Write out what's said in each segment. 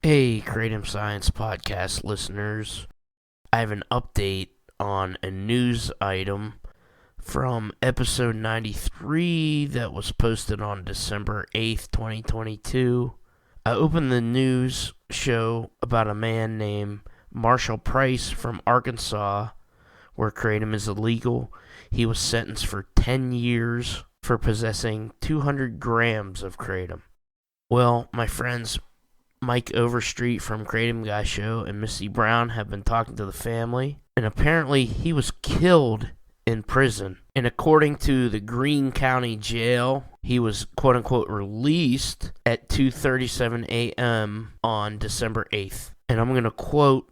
Hey, Kratom Science Podcast listeners. I have an update on a news item from episode 93 that was posted on December 8th, 2022. I opened the news show about a man named Marshall Price from Arkansas, where Kratom is illegal. He was sentenced for 10 years for possessing 200 grams of Kratom. Well, my friends Mike Overstreet from Kratom Guy Show and Misty Brown have been talking to the family, and apparently he was killed in prison. And according to the Greene County Jail, he was quote-unquote released at 2:37 a.m. on December 8th. And I'm going to quote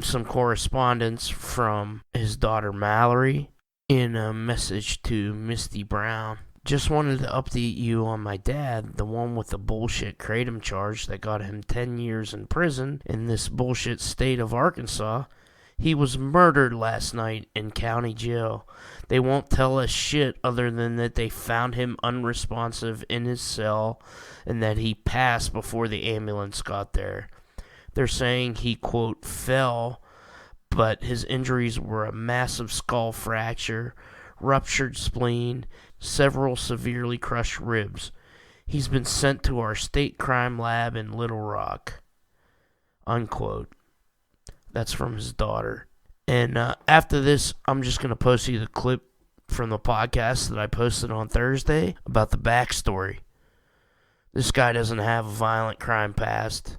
some correspondence from his daughter Mallory in a message to Misty Brown. Just wanted to update you on my dad, the one with the bullshit Kratom charge that got him 10 years in prison in this bullshit state of Arkansas. He was murdered last night in county jail. They won't tell us shit other than that they found him unresponsive in his cell and that he passed before the ambulance got there. They're saying he, quote, fell, but his injuries were a massive skull fracture, ruptured spleen, several severely crushed ribs. He's been sent to our state crime lab in Little Rock. Unquote. That's from his daughter. And after this, I'm just going to post you the clip from the podcast that I posted on Thursday about the backstory. This guy doesn't have a violent crime past.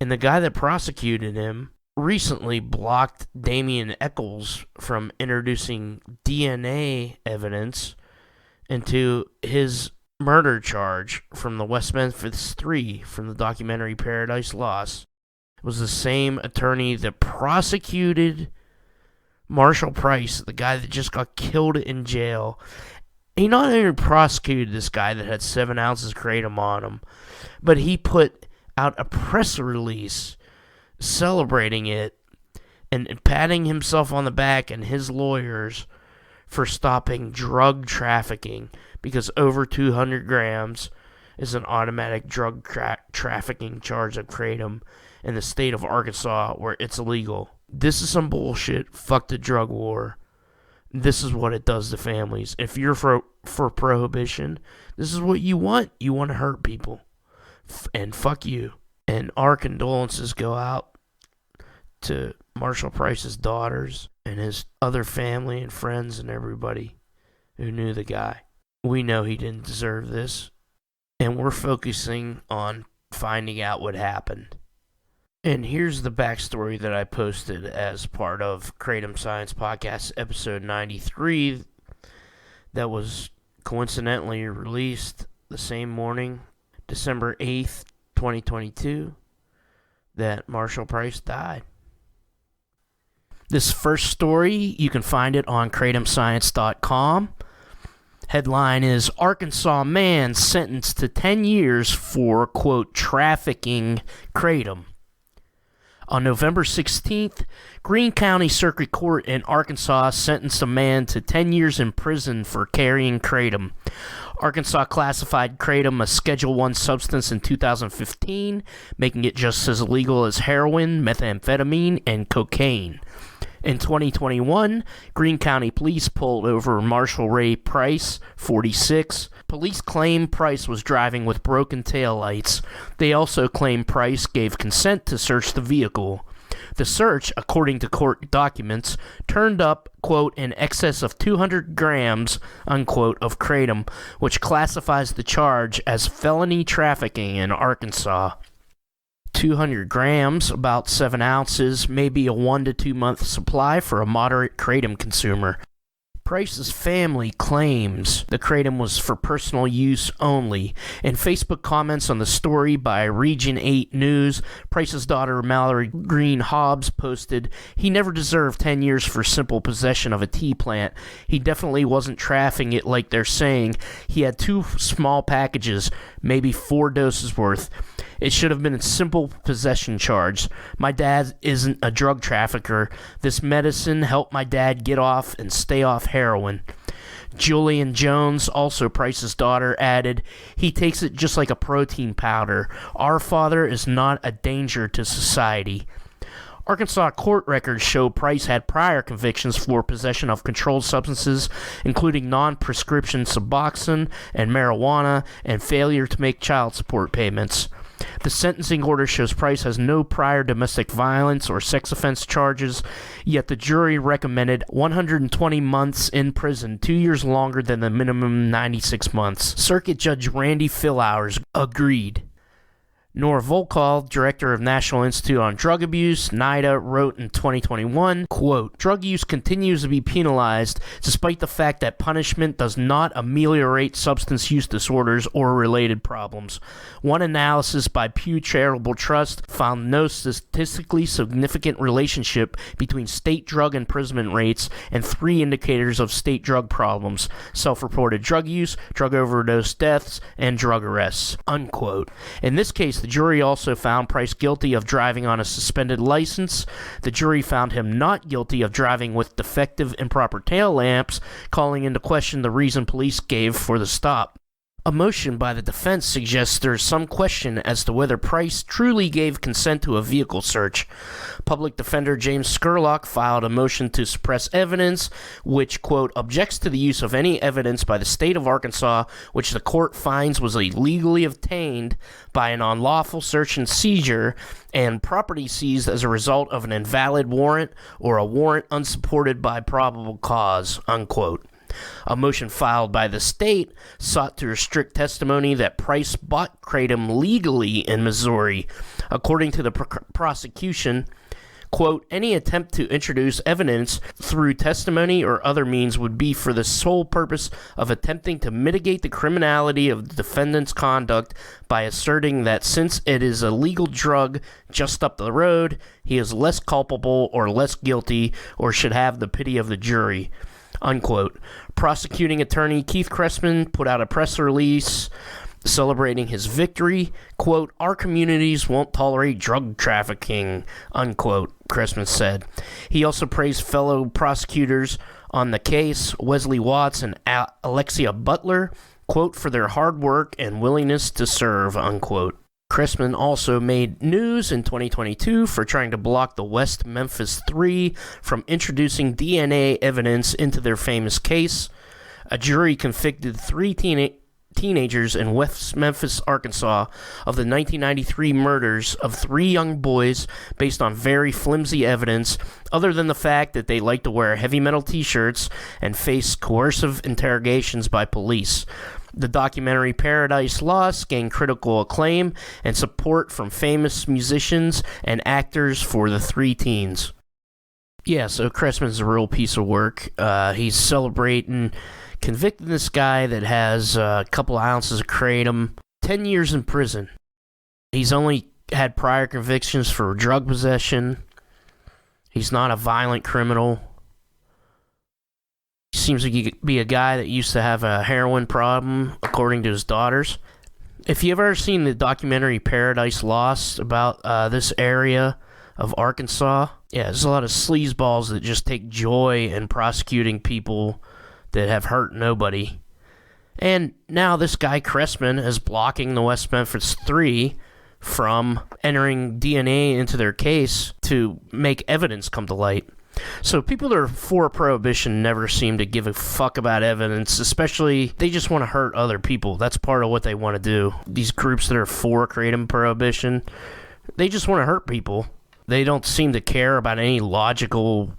And the guy that prosecuted him recently blocked Damien Echols from introducing DNA evidence into his murder charge from the West Memphis 3 from the documentary Paradise Lost. It was the same attorney that prosecuted Marshall Price, the guy that just got killed in jail. He not only prosecuted this guy that had 7 ounces of Kratom on him, but he put out a press release celebrating it and patting himself on the back and his lawyers for stopping drug trafficking, because over 200 grams is an automatic drug trafficking charge of Kratom in the state of Arkansas where it's illegal. This is some bullshit. Fuck the drug war. This is what it does to families. If you're for prohibition, this is what you want. You want to hurt people. And fuck you. And our condolences go out to Marshall Price's daughters and his other family and friends and everybody who knew the guy. We know he didn't deserve this, and we're focusing on finding out what happened. And here's the backstory that I posted as part of Kratom Science Podcast episode 93 that was coincidentally released the same morning, December 8th, 2022, that Marshall Price died. This first story, you can find it on KratomScience.com. Headline is, Arkansas man sentenced to 10 years for, quote, trafficking Kratom. On November 16th, Greene County Circuit Court in Arkansas sentenced a man to 10 years in prison for carrying Kratom. Arkansas classified Kratom a Schedule I substance in 2015, making it just as illegal as heroin, methamphetamine, and cocaine. In 2021, Greene County Police pulled over Marshall Ray Price, 46. Police claim Price was driving with broken taillights. They also claim Price gave consent to search the vehicle. The search, according to court documents, turned up, quote, in excess of 200 grams, unquote, of Kratom, which classifies the charge as felony trafficking in Arkansas. 200 grams, about 7 ounces, may be a 1 to 2 month supply for a moderate Kratom consumer. Price's family claims the Kratom was for personal use only. In Facebook comments on the story by Region 8 News, Price's daughter Mallory Hobbs posted, "He never deserved 10 years for simple possession of a tea plant. He definitely wasn't trafficking it like they're saying. He had 2 small packages, maybe 4 doses worth. It should have been a simple possession charge. My dad isn't a drug trafficker. This medicine helped my dad get off and stay off heroin. Julian Jones, also Price's daughter, added, he takes it just like a protein powder. Our father is not a danger to society. Arkansas court records show Price had prior convictions for possession of controlled substances, including non-prescription Suboxone and marijuana, and failure to make child support payments. The sentencing order shows Price has no prior domestic violence or sex offense charges, yet the jury recommended 120 months in prison, 2 years longer than the minimum 96 months. Circuit Judge Randy Philhours agreed. Nora Volkov, director of National Institute on Drug Abuse, NIDA, wrote in 2021, quote, drug use continues to be penalized despite the fact that punishment does not ameliorate substance use disorders or related problems. One analysis by Pew Charitable Trust found no statistically significant relationship between state drug imprisonment rates and 3 indicators of state drug problems: self-reported drug use, drug overdose deaths, and drug arrests, unquote. In this case, the jury also found Price guilty of driving on a suspended license. The jury found him not guilty of driving with defective improper tail lamps, calling into question the reason police gave for the stop. A motion by the defense suggests there is some question as to whether Price truly gave consent to a vehicle search. Public Defender James Scurlock filed a motion to suppress evidence, which, quote, objects to the use of any evidence by the state of Arkansas which the court finds was illegally obtained by an unlawful search and seizure and property seized as a result of an invalid warrant or a warrant unsupported by probable cause, unquote. A motion filed by the state sought to restrict testimony that Price bought Kratom legally in Missouri. According to the prosecution, quote, any attempt to introduce evidence through testimony or other means would be for the sole purpose of attempting to mitigate the criminality of the defendant's conduct by asserting that since it is a legal drug just up the road, he is less culpable or less guilty or should have the pity of the jury, unquote. Prosecuting attorney Keith Chrestman put out a press release celebrating his victory. Quote, our communities won't tolerate drug trafficking, unquote, Chrestman said. He also praised fellow prosecutors on the case, Wesley Watts and Alexia Butler, quote, for their hard work and willingness to serve, unquote. Chrestman also made news in 2022 for trying to block the West Memphis 3 from introducing DNA evidence into their famous case. A jury convicted 3 teenagers in West Memphis, Arkansas, of the 1993 murders of 3 young boys based on very flimsy evidence, other than the fact that they liked to wear heavy metal t-shirts and face coercive interrogations by police. The documentary Paradise Lost gained critical acclaim and support from famous musicians and actors for the 3 teens. Yeah, so Chrestman's a real piece of work. He's celebrating convicting this guy that has a couple ounces of kratom, 10 years in prison. He's only had prior convictions for drug possession. He's not a violent criminal. He seems to be a guy that used to have a heroin problem, according to his daughters. If you've ever seen the documentary Paradise Lost about this area of Arkansas, yeah, there's a lot of sleazeballs that just take joy in prosecuting people that have hurt nobody. And now this guy Chrestman is blocking the West Memphis 3 from entering DNA into their case to make evidence come to light. So people that are for prohibition never seem to give a fuck about evidence, especially they just want to hurt other people. That's part of what they want to do. These groups that are for kratom prohibition, they just want to hurt people. They don't seem to care about any logical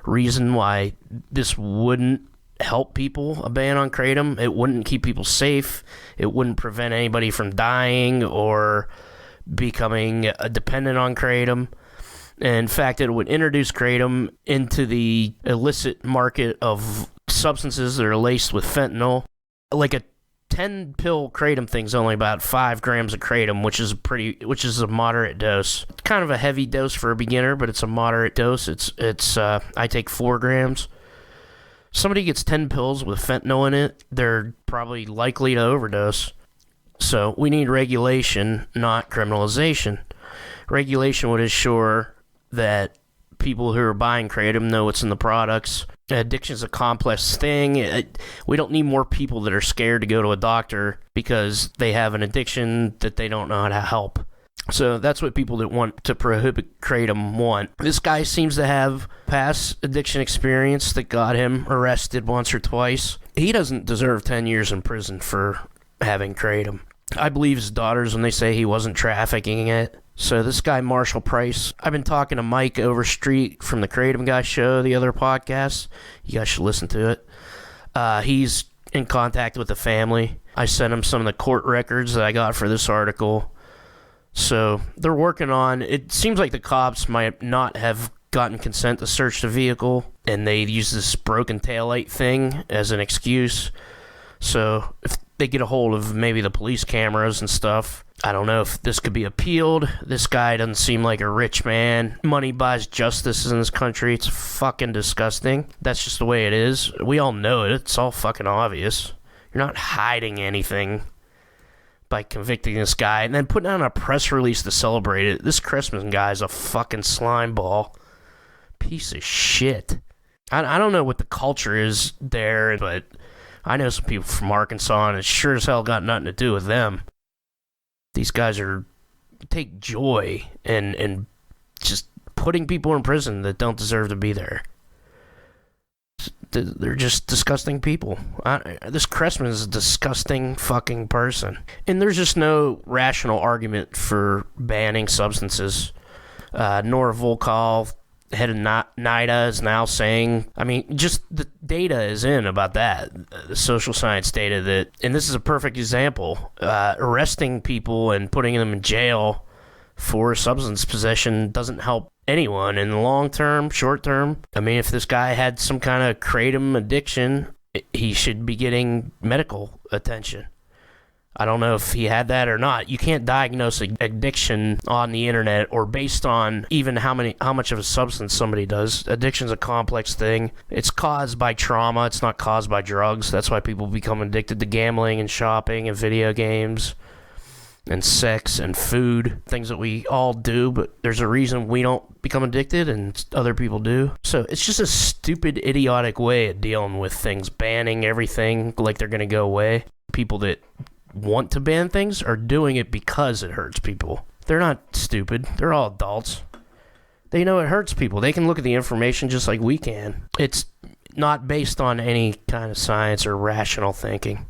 reason why this wouldn't help people, a ban on kratom. It wouldn't keep people safe. It wouldn't prevent anybody from dying or becoming dependent on kratom. In fact, it would introduce kratom into the illicit market of substances that are laced with fentanyl. Like a 10-pill kratom thing's only about 5 grams of kratom, which is a moderate dose. It's kind of a heavy dose for a beginner, but it's a moderate dose. I take 4 grams. Somebody gets 10 pills with fentanyl in it, they're probably likely to overdose. So we need regulation, not criminalization. Regulation would ensure that people who are buying Kratom know what's in the products. Addiction is a complex thing. We don't need more people that are scared to go to a doctor because they have an addiction that they don't know how to help. So that's what people that want to prohibit Kratom want. This guy seems to have past addiction experience that got him arrested once or twice. He doesn't deserve 10 years in prison for having Kratom. I believe his daughters when they say he wasn't trafficking it. So this guy, Marshall Price, I've been talking to Mike Overstreet from the Kratom Guy show, the other podcast. You guys should listen to it. He's in contact with the family. I sent him some of the court records that I got for this article. So they're working on, it seems like the cops might not have gotten consent to search the vehicle, and they use this broken taillight thing as an excuse. So if they get a hold of maybe the police cameras and stuff, I don't know if this could be appealed. This guy doesn't seem like a rich man. Money buys justice in this country. It's fucking disgusting. That's just the way it is. We all know it. It's all fucking obvious. You're not hiding anything by convicting this guy and then putting out a press release to celebrate it. This Chrestman guy is a fucking slime ball. Piece of shit. I don't know what the culture is there, but I know some people from Arkansas, and it sure as hell got nothing to do with them. These guys take joy in just putting people in prison that don't deserve to be there. They're just disgusting people. This Chrestman is a disgusting fucking person. And there's just no rational argument for banning substances. Nora Volkov, head of NIDA, is now saying, I mean, just the data is in about that. The social science data that, and this is a perfect example, arresting people and putting them in jail for substance possession doesn't help anyone in the long term, short term. I mean, if this guy had some kind of Kratom addiction, he should be getting medical attention. I don't know if he had that or not. You can't diagnose addiction on the internet or based on even how much of a substance somebody does. Addiction's a complex thing. It's caused by trauma. It's not caused by drugs. That's why people become addicted to gambling and shopping and video games and sex and food, things that we all do, but there's a reason we don't become addicted and other people do. So it's just a stupid, idiotic way of dealing with things, banning everything like they're going to go away. People that want to ban things are doing it because it hurts people. They're not stupid. They're all adults. They know it hurts people. They can look at the information just like we can. It's not based on any kind of science or rational thinking.